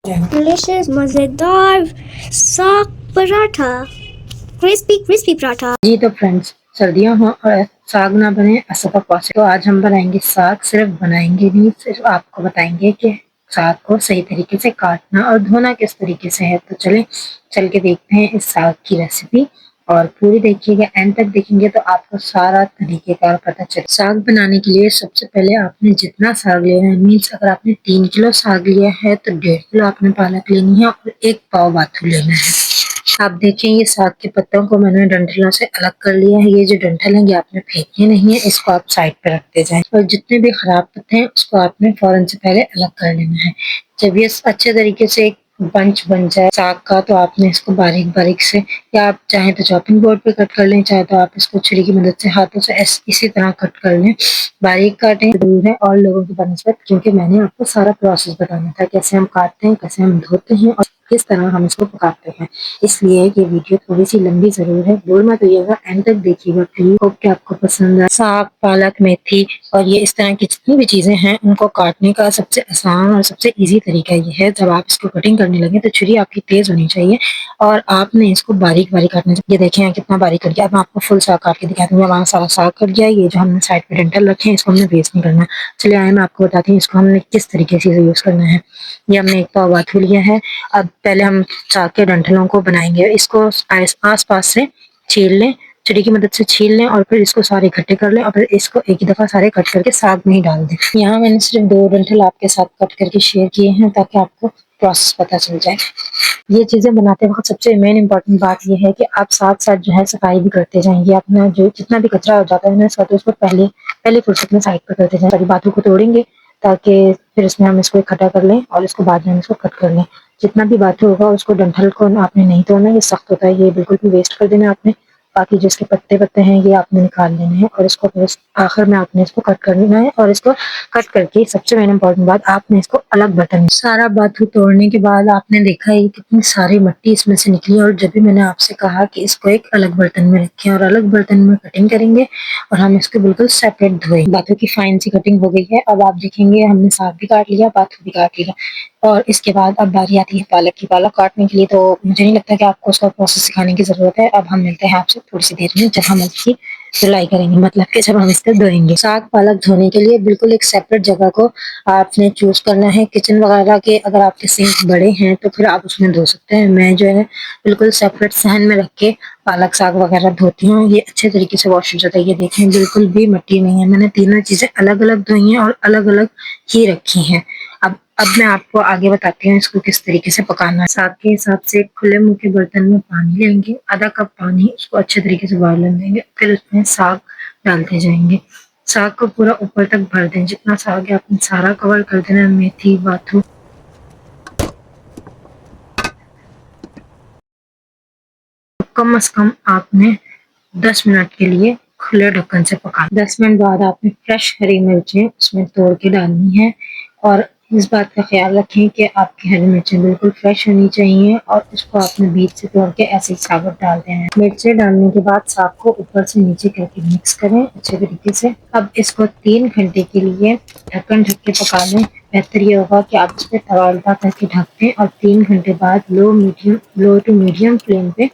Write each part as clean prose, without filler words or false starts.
Delicious मजेदार साग paratha, crispy crispy paratha. जी तो फ्रेंड्स, सर्दियाँ हो और साग ना बने ऐसा तो पॉसिबल। तो आज हम बनाएंगे साग। सिर्फ बनाएंगे नहीं, सिर्फ आपको बताएंगे कि साग को सही तरीके से काटना और धोना किस तरीके से है। तो चले चल के देखते हैं इस साग की रेसिपी, और पूरी देखिएगा, एंड तक देखेंगे तो आपको सारा तरीकेकार पता चले। साग बनाने के लिए सबसे पहले आपने जितना साग लेना है, मीन्स अगर आपने 3 किलो साग लिया है तो 1.5 किलो आपने पालक लेनी है और 1 पाव बाथू लेना है। आप देखें, ये साग के पत्तों को मैंने डंठलों से अलग कर लिया है। ये जो डंठल है ये आपने फेंकने नहीं है, इसको आप साइड पे रखते जाएं। और जितने भी खराब पत्ते हैं उसको आपने फौरन से पहले अलग कर लेना है। जब ये अच्छे तरीके से एक बंच बन जाए साग का, तो आपने इसको बारीक बारीक से, या आप चाहें तो चॉपिंग बोर्ड पे कट कर लें, चाहे तो आप इसको छुरी की मदद से हाथों से इसी तरह कट कर लें। बारीक काटें जरूर है और लोगों की बनस्पत, क्योंकि मैंने आपको सारा प्रोसेस बताना था, कैसे हम काटते हैं, कैसे हम धोते हैं और किस तरह हम इसको पकाते हैं। इसलिए ये वीडियो थोड़ी सी लंबी जरूर है, बोर मत होइएगा, एंड तक देखिएगा प्लीज। होप कि आपको पसंद आए। साग, पालक, मेथी और ये इस तरह की जितनी भी चीजें हैं उनको काटने का सबसे आसान और सबसे इजी तरीका ये है, जब आप इसको कटिंग करने लगे तो छुरी आपकी तेज होनी चाहिए और आपने इसको बारीक बारीक काटना चाहिए। ये देखें यहाँ कितना बारीक कट गया। अब मैं आपको फुल साग काट के दिखाती हूँ। हमारा सारा साग कट गया। ये जो हमने साइड पे डंठल रखे हैं इसको हमने वेस्ट नहीं करना। चलिए आए, मैं आपको बताती हूँ इसको हमने किस तरीके से यूज करना है। ये हमने 1 पाव बाथू लिया है। अब पहले हम साग के डंठलों को बनाएंगे। इसको आस पास से छील लें, छुरी की मदद से छील लें और फिर इसको सारे इकट्ठे कर लें और फिर इसको एक ही दफा सारे कट करके साग में ही डाल दें। यहाँ मैंने सिर्फ 2 डंठल आपके साथ कट करके शेयर किए हैं ताकि आपको प्रोसेस पता चल जाए। ये चीजें बनाते वक्त सबसे मेन इम्पोर्टेंट बात ये है कि आप साथ साथ जो है सफाई भी करते जाएंगे। अपना जो जितना भी कचरा हो जाता है ना इसका, तो उसको पहले फुर्सत में साइड पर करते जाएं। सारी बातों को तोड़ेंगे ताकि फिर इसमें हम इसको इकट्ठा कर लें और इसको बाद में हम इसको कट कर लें। जितना भी बाथू होगा उसको डंठल को आपने नहीं तोड़ना, ये सख्त होता है, ये बिल्कुल भी वेस्ट कर देना आपने। बाकी जो इसके पत्ते पत्ते हैं ये आपने निकाल लेने हैं और इसको फिर आखिर में आपने इसको कट कर लेना है। और इसको कट करके सबसे मेन इम्पोर्टेंट बात, आपने इसको अलग बर्तन में, सारा बाथू तोड़ने के बाद आपने देखा है कितनी सारी मिट्टी इसमें से निकली। और जब भी मैंने आपसे कहा कि इसको एक अलग बर्तन में रखें और अलग बर्तन में कटिंग करेंगे और हम इसको बिल्कुल सेपरेट धोएं। बाथू की फाइन सी कटिंग हो गई है। अब आप देखेंगे हमने साग भी काट लिया, बाथू भी काट लिया, और इसके बाद अब बारी आती है पालक की। पालक काटने के लिए तो मुझे नहीं लगता कि आपको उसका प्रोसेस सिखाने की जरूरत है। अब हम मिलते हैं आपसे थोड़ी सी देर में जब हम इसकी धुलाई करेंगे, मतलब कि जब हम इसको धोएंगे। साग पालक धोने के लिए बिल्कुल एक सेपरेट जगह को आपने चूज करना है। किचन वगैरह के अगर आपके सिंक बड़े हैं तो फिर आप उसमें धो सकते हैं। मैं जो है बिल्कुल सेपरेट सहन में रख के पालक साग वगैरह धोती हूँ। ये अच्छे तरीके से वॉश हो जाता है। ये देखें बिल्कुल भी मिट्टी नहीं है। मैंने तीनों चीजें अलग अलग धोई हैं और अलग अलग ही रखी हैं। अब मैं आपको आगे बताती हूँ इसको किस तरीके से पकाना है। साग के हिसाब से खुले मुंह के बर्तन में पानी लेंगे, आधा कप पानी, उसको अच्छे तरीके से बॉयल देंगे, फिर उसमें साग डालते जाएंगे। साग को पूरा ऊपर तक भर दें, जितना साग है आपने सारा कवर कर देना। मेथी, बाथू, कम से कम आपने 10 मिनट के लिए खुले ढक्कन से पका। 10 मिनट बाद आपने फ्रेश हरी मिर्चें उसमें तोड़ के डालनी है। और इस बात का ख्याल रखें कि आपकी हरी मिर्चें बिल्कुल फ्रेश होनी चाहिए और उसको आपने बीच से तोड़ के ऐसे ही साबुत डाल देना है। मिर्चें डालने के बाद साग को ऊपर से नीचे करके मिक्स करें अच्छे तरीके से। अब इसको 3 घंटे के लिए ढक्कन ढक के पका लें। बेहतर ये होगा कि आप इस पर तवा उल्टा करके ढक दें और 3 घंटे बाद लो टू मीडियम फ्लेम पे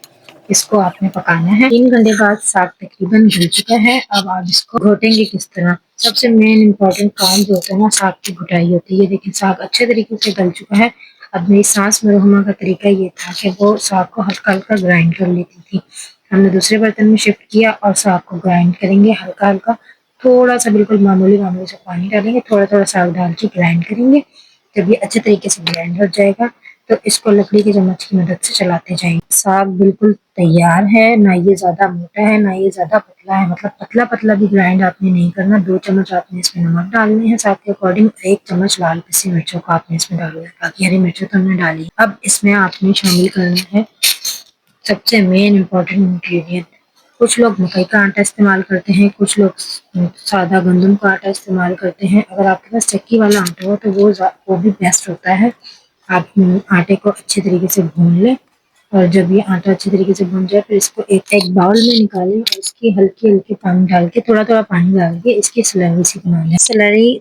इसको आपने पकाना है। 3 घंटे बाद साग तकरीबन गल चुका है। अब आप इसको घोटेंगे किस तरह। सबसे मेन इम्पोर्टेंट काम जो होता है ना, साग की घुटाई होती है। ये देखिए साग अच्छे तरीके से गल चुका है। अब मेरी सास मरहुमा का तरीका ये था कि वो साग को हल्का हल्का ग्राइंड कर लेती थी। हमने दूसरे बर्तन में शिफ्ट किया और साग को ग्राइंड करेंगे हल्का हल्का। थोड़ा सा बिल्कुल मामूली मामूली सा पानी डालेंगे, थोड़ा थोड़ा साग डाल के ग्राइंड करेंगे। जब ये अच्छे तरीके से ग्राइंड हो जाएगा तो इसको लकड़ी के चम्मच की मदद से चलाते जाएंगे। साग बिल्कुल तैयार है, ना ये ज्यादा मोटा है ना ये ज्यादा पतला है, मतलब पतला पतला भी ग्राइंड आपने नहीं करना। 2 चम्मच आपने इसमें नमक डालने हैं साग के अकॉर्डिंग, 1 चम्मच लाल पिसी मिर्चों को आपने इसमें डालना है, बाकी हरी मिर्चों तो हमने डाली। अब इसमें आपने शामिल करना है सबसे मेन इम्पोर्टेंट इंग्रेडिएंट। कुछ लोग मकई का आटा इस्तेमाल करते हैं, कुछ लोग सादा गंदम का आटा इस्तेमाल करते हैं। अगर आपके पास चक्की वाला आटा हो तो वो भी बेस्ट होता है। आप आटे को अच्छे तरीके से भून लें और जब ये आटा अच्छे तरीके से भून जाए फिर इसको एक बाउल में निकालें और इसकी हल्की हल्की पानी डाल के, थोड़ा थोड़ा पानी डाल के इसकी स्लरी सी बना लें। स्लरी